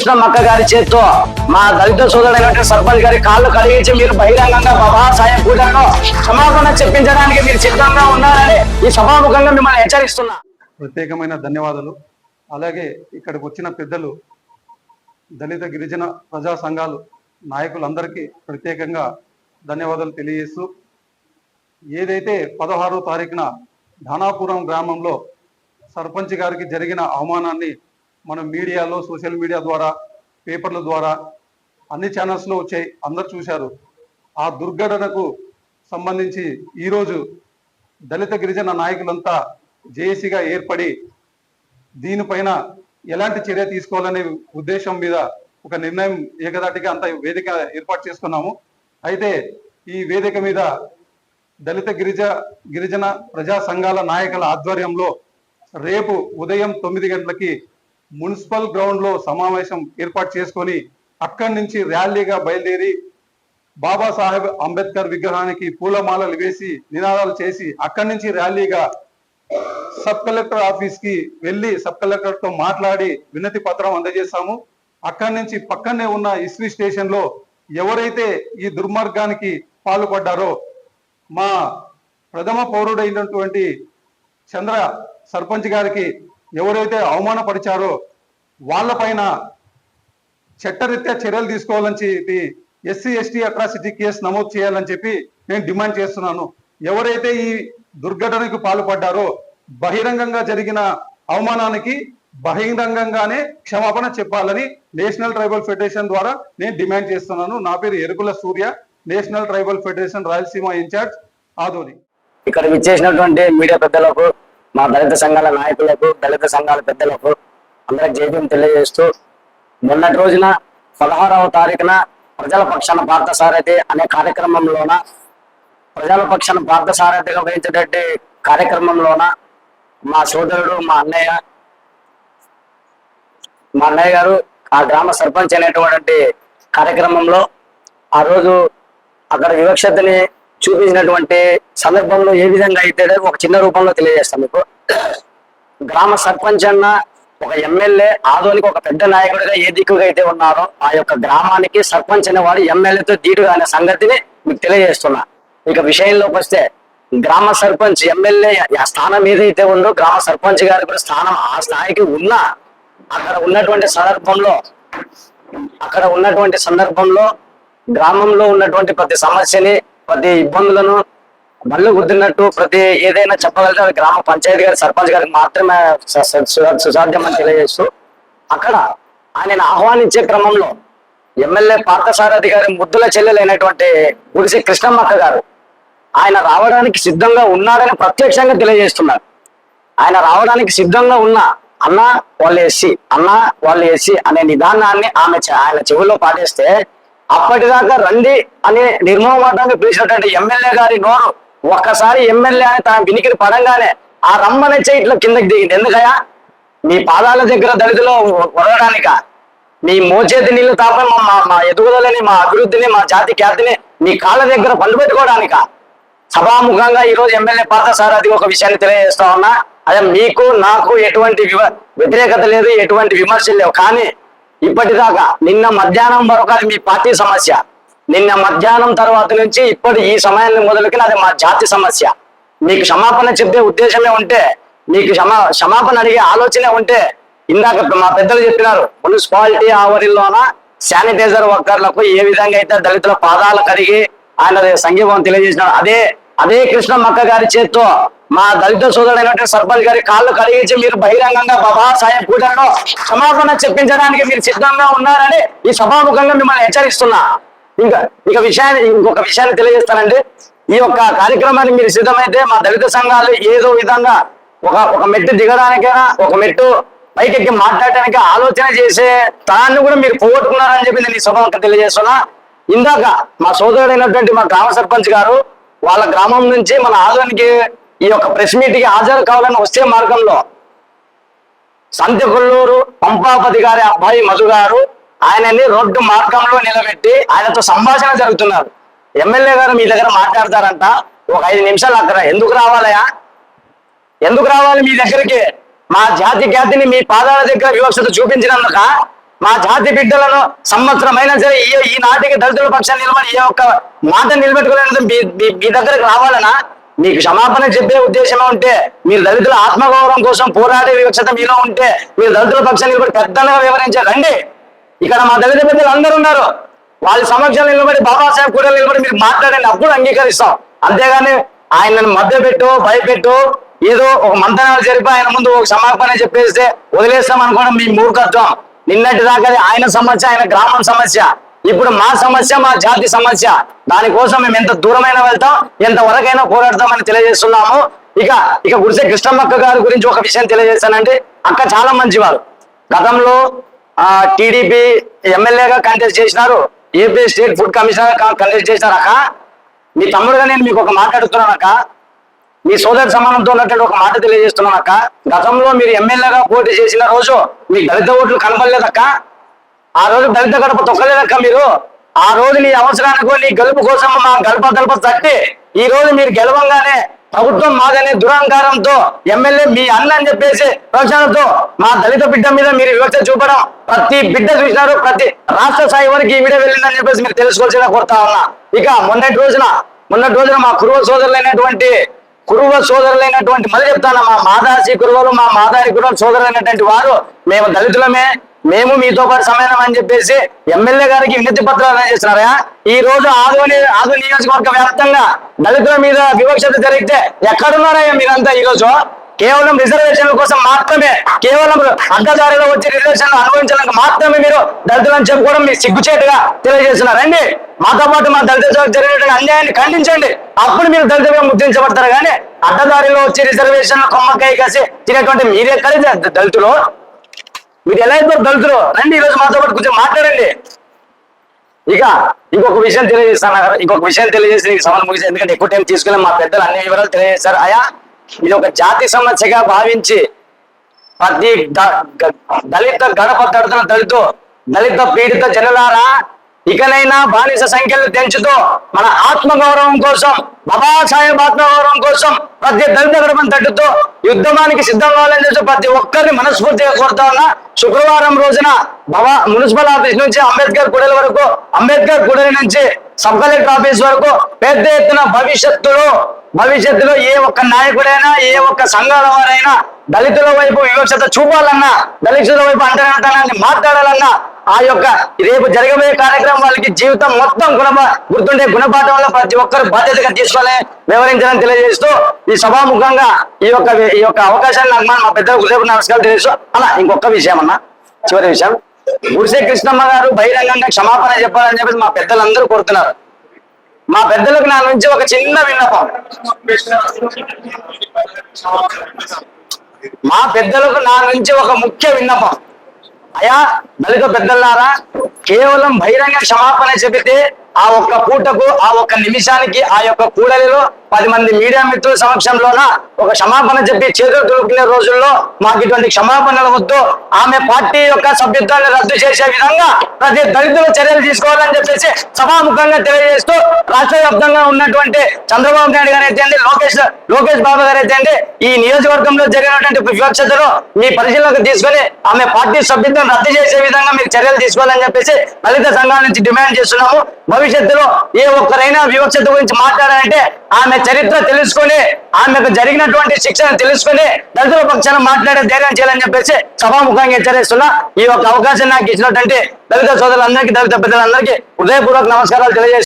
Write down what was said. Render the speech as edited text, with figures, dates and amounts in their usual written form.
కృష్ణమ్మక్క గారి చేత్తో మా దళిత సోదరుడైన సర్పంచ్ గారి కాళ్ళు కడిగించి మీరు బహిరంగంగా బాబా సాయం పూజలో క్షమాపణ చెప్పించడానికి మీరు సిద్ధంగా ఉన్నారని ఈ సభాముఖంగా మిమ్మల్ని హెచ్చరిస్తున్నా. ప్రత్యేకమైన ధన్యవాదాలు. అలాగే ఇక్కడికి వచ్చిన పెద్దలు, దళిత గిరిజన ప్రజా సంఘాలు నాయకులందరికీ ప్రత్యేకంగా ధన్యవాదాలు తెలియజేస్తూ, ఏదైతే 16వ తారీఖున ధానాపురం గ్రామంలో సర్పంచ్ గారికి జరిగిన అవమానాన్ని మనం మీడియాలో, సోషల్ మీడియా ద్వారా, పేపర్ల ద్వారా, అన్ని ఛానల్స్లో వచ్చాయి, అందరు చూశారు. ఆ దుర్ఘటనకు సంబంధించి ఈరోజు దళిత గిరిజన నాయకులంతా జేఏసీగా ఏర్పడి దీనిపైన ఎలాంటి చర్య తీసుకోవాలనే ఉద్దేశం మీద ఒక నిర్ణయం ఏకదాటిగా అంత వేదిక ఏర్పాటు చేసుకున్నాము. అయితే ఈ వేదిక మీద దళిత గిరిజన ప్రజా సంఘాల నాయకుల ఆధ్వర్యంలో రేపు ఉదయం 9 గంటలకి మున్సిపల్ గ్రౌండ్లో సమావేశం ఏర్పాటు చేసుకొని అక్కడి నుంచి ర్యాలీగా బయలుదేరి బాబాసాహెబ్ అంబేద్కర్ విగ్రహానికి పూలమాలలు వేసి నినాదాలు చేసి అక్కడి నుంచి ర్యాలీగా సబ్ కలెక్టర్ ఆఫీస్ కి వెళ్ళి సబ్ కలెక్టర్ తో మాట్లాడి వినతి పత్రం అందజేశాము. అక్కడి నుంచి పక్కనే ఉన్న ఇస్వి స్టేషన్ లో ఎవరైతే ఈ దుర్మార్గానికి పాల్పడ్డారో మా ప్రథమ పౌరుడైనటువంటి చంద్ర సర్పంచ్ గారికి ఎవరైతే అవమానపరిచారో వాళ్ళపైన చట్టరీత్యా చర్యలు తీసుకోవాలని చెప్పి ఎస్సీ ఎస్టీ అట్రాసిటీ కేసు నమోదు చేయాలని చెప్పి నేను డిమాండ్ చేస్తున్నాను. ఎవరైతే ఈ దుర్ఘటనకు పాల్పడ్డారో బహిరంగంగా జరిగిన అవమానానికి బహిరంగంగానే క్షమాపణ చెప్పాలని నేషనల్ ట్రైబల్ ఫెడరేషన్ ద్వారా నేను డిమాండ్ చేస్తున్నాను. నా పేరు Erukula Surya, national tribal federation Rayalaseema in charge Adoni. ఇక్కడ విచ్చేసినటువంటి మీడియా పెద్దలకు, మా దళిత సంఘాల నాయకులకు, దళిత సంఘాల పెద్దలకు అందరికి జైభీం తెలియజేస్తూ, మొన్నటి రోజున 16వ తారీఖున ప్రజల పక్షాన పార్థసారథి అనే కార్యక్రమంలోన, ప్రజల పక్షాన పార్థసారథిగా వహించేటటువంటి కార్యక్రమంలోన మా సోదరుడు, మా అన్నయ్య గారు ఆ గ్రామ సర్పంచ్ అనేటువంటి కార్యక్రమంలో ఆ రోజు అక్కడ వివక్షతని చూపించినటువంటి సందర్భంలో ఏ విధంగా అయితే ఒక చిన్న రూపంలో తెలియజేస్తాం మీకు. గ్రామ సర్పంచ్ అన్న ఒక ఎమ్మెల్యే ఆదోనికి ఒక పెద్ద నాయకుడిగా ఏ దిక్కుగా అయితే ఉన్నారో ఆ యొక్క గ్రామానికి సర్పంచ్ అనేవాడు ఎమ్మెల్యేతో ధీటుగా అనే సంగతిని మీకు తెలియజేస్తున్నా. ఇక విషయంలోకి వస్తే, గ్రామ సర్పంచ్ ఎమ్మెల్యే ఆ స్థానం ఏదైతే ఉందో గ్రామ సర్పంచ్ గారి కూడా స్థానం ఆ స్థాయికి ఉన్నా అక్కడ ఉన్నటువంటి సందర్భంలో గ్రామంలో ఉన్నటువంటి ప్రతి సమస్యని, ప్రతి ఇబ్బందులను మళ్ళీ గుర్తున్నట్టు ప్రతి ఏదైనా చెప్పగలిగితే అది గ్రామ పంచాయతీ గారి సర్పంచ్ గారికి మాత్రమే సుసాధ్యం అని తెలియజేస్తూ, అక్కడ ఆయనను ఆహ్వానించే క్రమంలో ఎమ్మెల్యే పార్థసారథి గారి ముద్దుల చెల్లెలైనటువంటి గుడిసి కృష్ణమ్మక్క గారు ఆయన రావడానికి సిద్ధంగా ఉన్నారని ప్రత్యక్షంగా తెలియజేస్తున్నారు. ఆయన రావడానికి సిద్ధంగా ఉన్న అన్న వాళ్ళు ఎస్సీ అనే నిదానాన్ని ఆయన చెవుల్లో పాటిస్తే, అప్పటిదాకా రండి అని నిర్మోహమాటంగా పిలిచినటువంటి ఎమ్మెల్యే గారి నోరు ఒక్కసారి ఎమ్మెల్యే అని తన వినికిడి పడంగానే ఆ రమ్మనే ఇట్లా కిందకి దిగింది. ఎందుకయా? మీ పాదాల దగ్గర దళితులో వదలడానిక? మీ మోచేతి నీళ్లు తాప మా ఎదుగుదలని, మా అభివృద్ధిని, మా జాతి ఖ్యాతిని మీ కాళ్ళ దగ్గర పండు పెట్టుకోవడానిక? సభాముఖంగా ఈరోజు ఎమ్మెల్యే పార్థసారథి ఒక విషయాన్ని తెలియజేస్తా ఉన్నా. అదే మీకు నాకు ఎటువంటి వ్యతిరేకత లేదు, ఎటువంటి విమర్శలు లేవు. కానీ ఇప్పటిదాకా నిన్న మధ్యాహ్నం వరకు అది మీ పార్టీ సమస్య, నిన్న మధ్యాహ్నం తర్వాత నుంచి ఇప్పటి ఈ సమయాన్ని మొదలుకి అది మా జాతి సమస్య. మీకు క్షమాపణ చెప్పే ఉద్దేశమే ఉంటే, మీకు క్షమాపణ అడిగే ఆలోచనే ఉంటే, ఇందాక మా పెద్దలు చెప్పినారు మున్సిపాలిటీ ఆవరణలోన శానిటైజర్ వర్కర్లకు ఏ విధంగా అయితే దళితుల పాదాలు కడిగి ఆయన సంఘీభావం తెలియజేసినారు, అదే కృష్ణమ్మక్క గారి చేత్తో మా దళిత సోదరుడైన సర్పంచ్ గారి కాళ్ళు కడిగించి మీరు బహిరంగంగా బాబా సాయం పూజలో క్షమాపణ చెప్పించడానికి మీరు సిద్ధంగా ఉన్నారని ఈ సభాముఖంగా మిమ్మల్ని హెచ్చరిస్తున్నా. ఇంకొక విషయాన్ని తెలియజేస్తానండి. ఈ యొక్క కార్యక్రమాన్ని మీరు సిద్ధమైతే మా దళిత సంఘాలు ఏదో విధంగా ఒక మెట్టు దిగడానికైనా, ఒక మెట్టు పైకెక్కి మాట్లాడటానికి ఆలోచన చేసే తనాన్ని కూడా మీరు పోగొట్టుకున్నారని చెప్పి నేను ఈ సభకు తెలియజేస్తున్నా. ఇందాక మా సోదరుడైనటువంటి మా గ్రామ సర్పంచ్ గారు వాళ్ళ గ్రామం నుంచి మన ఆదోనికి ఈ యొక్క ప్రెస్ మీట్ కి హాజరు కావాలని వస్తే మార్గంలో సంతకొల్లూరు పంపాపతి గారి అబ్బాయి మధు గారు ఆయనని రోడ్డు మార్గంలో నిలబెట్టి ఆయనతో సంభాషణ జరుగుతున్నారు. ఎమ్మెల్యే గారు మీ దగ్గర మాట్లాడతారంట, ఒక 5 నిమిషాలు అక్కడ ఎందుకు రావాలయా? ఎందుకు రావాలి మీ దగ్గరికి? మా జాతి ఖ్యాతిని మీ పాదాల దగ్గర వివక్షత చూపించినందుక మా జాతి బిడ్డలను సంవత్సరమైనా సరే ఈ నాటికి దళితుల పక్షాన్ని నిలబడి ఏ ఒక్క మాట నిలబెట్టుకోలేదు మీ దగ్గరకు రావాలనా? మీకు క్షమాపణ చెప్పే ఉద్దేశమే ఉంటే, మీరు దళితుల ఆత్మగౌరవం కోసం పోరాడే వివక్షత మీలో ఉంటే, మీరు దళితుల పక్షాన్ని నిలబడి పెద్దలుగా వివరించారు. రండి, ఇక్కడ మా దళిత పెద్దలు అందరూ ఉన్నారు, వాళ్ళ సమక్షంలో నిలబడి బాబాసాహెబ్ కూడా నిలబడి మీరు మాట్లాడండి, అప్పుడు అంగీకరిస్తాం. అంతేగాని ఆయనను మభ్యపెట్టు భయపెట్టు ఏదో ఒక మంతనాలు జరిపి ఆయన ముందు ఒక క్షమాపణ చెప్పేస్తే వదిలేస్తాం అనుకోవడం మీ మూర్ఖత్వం. నిన్నటి దాకా ఆయన సమస్య, ఆయన గ్రామం సమస్య, ఇప్పుడు మా సమస్య, మా జాతి సమస్య. దానికోసం మేము ఎంత దూరమైనా వెళ్తాం, ఎంతవరకైనా పోరాడతామని తెలియజేస్తున్నాము. ఇక గుడిసె కృష్ణమ్మక్క గారి గురించి ఒక విషయం తెలియజేస్తానంటే, అక్క చాలా మంచివారు. గతంలో టీడీపీ ఎమ్మెల్యేగా కంటెస్ట్ చేసినారు, AP state food commissioner contest చేసినారు. అక్క, మీ తమ్ముడుగా నేను మీకు ఒక మాట అడుగుతున్నాను అక్క, మీ సోదరి సమానంతో ఉన్నటువంటి ఒక మాట తెలియజేస్తున్నాను అక్క. గతంలో మీరు ఎమ్మెల్యేగా పోటీ చేసిన రోజు మీ దళిత ఓట్లు కనబడలేదక్క, ఆ రోజు దళిత గడప తొక్కలేదక్క మీరు. ఆ రోజు నీ అవసరానికి నీ గెలుపు కోసం మా గడప తట్టి ఈ రోజు మీరు గెలవంగానే ప్రభుత్వం మాదనే దురహంకారంతో ఎమ్మెల్యే మీ అన్న అని చెప్పేసి ప్రచారంతో మా దళిత బిడ్డ మీద మీరు వివక్ష చూపడం ప్రతి బిడ్డ చూసినారు, ప్రతి రాష్ట్ర స్థాయి వరకు ఈ వీడియో వెళ్ళిందని చెప్పేసి మీరు తెలుసుకోవాల్సిన కోరుతా ఉన్నా. ఇక మొన్నటి రోజున మా కురువ సోదరులైనటువంటి మళ్ళీ చెప్తాను, మా మాదాసి కురువలు, మా మాదారి కురువలు సోదరులైనటువంటి వారు మేము దళితులమే, మేము మీతో పాటు సమానం అని చెప్పేసి ఎమ్మెల్యే గారికి వినతి పత్రాలు చేస్తున్నారా? ఈ రోజు ఆదు నియోజకవర్గ వ్యాప్తంగా దళితుల మీద వివక్షత జరిగితే ఎక్కడున్నారయ్యా మీరంతా? ఈ రోజు కేవలం రిజర్వేషన్ల కోసం మాత్రమే, కేవలం అడ్డదారిలో వచ్చి రిజర్వేషన్లు అనుభవించడానికి మాత్రమే మీరు దళితులని చెప్పుకోవడం మీ సిగ్గుచేటుగా తెలియజేస్తున్నారండి. మాతో పాటు మా దళిత జరిగినటువంటి అన్యాయాన్ని ఖండించండి, అప్పుడు మీరు దళితులుగా ముద్రించబడతారు. కానీ అడ్డదారిలో వచ్చి రిజర్వేషన్లు కొమ్మకాయ కాసి తినేటువంటి మీరెక్కడి దళితులు? మీరు ఎలా అయిపోతారు దళితులు? రండి, ఈరోజు మాతో పాటు కొంచెం మాట్లాడండి. ఇంకొక విషయం తెలియజేసి సవాల్ ముగిసి, ఎందుకంటే ఎక్కువ టైం తీసుకుని మా పెద్దలు అన్ని వివరాలు తెలియజేశారు. ఇది ఒక జాతి సమస్యగా భావించి ప్రతి దళిత గడప తడుతున్న దళిత పీడిత జనులారా, ఇకనైనా బానిస సంఖ్యలు పెంచుతూ మన ఆత్మగౌరవం కోసం, బాబాసాహెబ్ ఆత్మగౌరవం కోసం ప్రతి దళిత గడపను తట్టుతూ యుద్ధమానికి సిద్ధం కావాలని చెప్పి ప్రతి ఒక్కరిని మనస్ఫూర్తిగా కోరుతా ఉన్నా. శుక్రవారం రోజున మున్సిపల్ ఆఫీస్ నుంచి అంబేద్కర్ కూడలి వరకు, అంబేద్కర్ కూడలి నుంచి సబ్ కలెక్టర్ ఆఫీస్ వరకు పెద్ద ఎత్తున భవిష్యత్తులో ఏ ఒక్క నాయకుడైనా, ఏ ఒక్క సంఘాల వారైనా దళితుల వైపు వివక్షత చూపాలన్నా, దళితుల వైపు అంటరానితనాన్ని మాట్లాడాలన్నా, ఆ యొక్క రేపు జరగబోయే కార్యక్రమం వాళ్ళకి జీవితం మొత్తం గుర్తుండే గుణపాఠం వల్ల ప్రతి ఒక్కరు బాధ్యతగా తీసుకోవాలని వివరించాలని తెలియజేస్తూ, ఈ సభాముఖంగా ఈ యొక్క అవకాశాన్ని నాకు మా పెద్దలకు హృదయపూర్వక నమస్కారాలు తెలియజేస్తూ, అలా ఇంకొక విషయం అన్న, చివరి విషయం, గుడిసె కృష్ణమ్మ గారు బహిరంగంగా క్షమాపణ చెప్పాలని చెప్పేసి మా పెద్దలందరూ కోరుతున్నారు. మా పెద్దలకు నా నుంచి ఒక చిన్న విన్నపం, మా పెద్దలకు నా నుంచి ఒక ముఖ్య విన్నపం. అయా దళిత పెద్దలారా, కేవలం బహిరంగ క్షమాపణ చెబితే ఆ ఒక్క పూటకు, ఆ ఒక్క నిమిషానికి, ఆ యొక్క కూడలిలో 10 మంది మీడియా మిత్రుల సమక్షంలోన ఒక క్షమాపణ చెప్పి చేతులు దులుపుకునే రోజుల్లో మాకు ఇటువంటి క్షమాపణలు వద్దు. ఆమె పార్టీ యొక్క సభ్యత్వాన్ని రద్దు చేసే విధంగా ప్రతి దళితులు చర్యలు తీసుకోవాలని చెప్పేసి సభాముఖంగా తెలియజేస్తూ, రాష్ట్ర వ్యాప్తంగా ఉన్నటువంటి చంద్రబాబు నాయుడు గారు అయితే అండి, లోకేష్ బాబు గారు అయితే అండి, ఈ నియోజకవర్గంలో జరిగినటువంటి వివక్షతను మీ పరిశీలనకు తీసుకొని ఆమె పార్టీ సభ్యత్వం రద్దు చేసే విధంగా మీరు చర్యలు తీసుకోవాలని చెప్పేసి దళిత సంఘాల నుంచి డిమాండ్ చేస్తున్నాము. భవిష్యత్తులో ఏ ఒక్కరైనా వివక్షత గురించి మాట్లాడాలంటే ఆమె చరిత్ర తెలుసుకొని, ఆమెకు జరిగినటువంటి శిక్షను తెలుసుకొని దళితుల పక్షాన మాట్లాడే ధైర్యం చేయాలని చెప్పేసి సభాముఖంగా హెచ్చరిస్తున్నా. ఈ యొక్క అవకాశం నాకు ఇచ్చినటువంటి దళిత సోదరులందరికీ, దళిత పెద్దలందరికీ హృదయపూర్వక నమస్కారాలు తెలియజేస్తున్నా.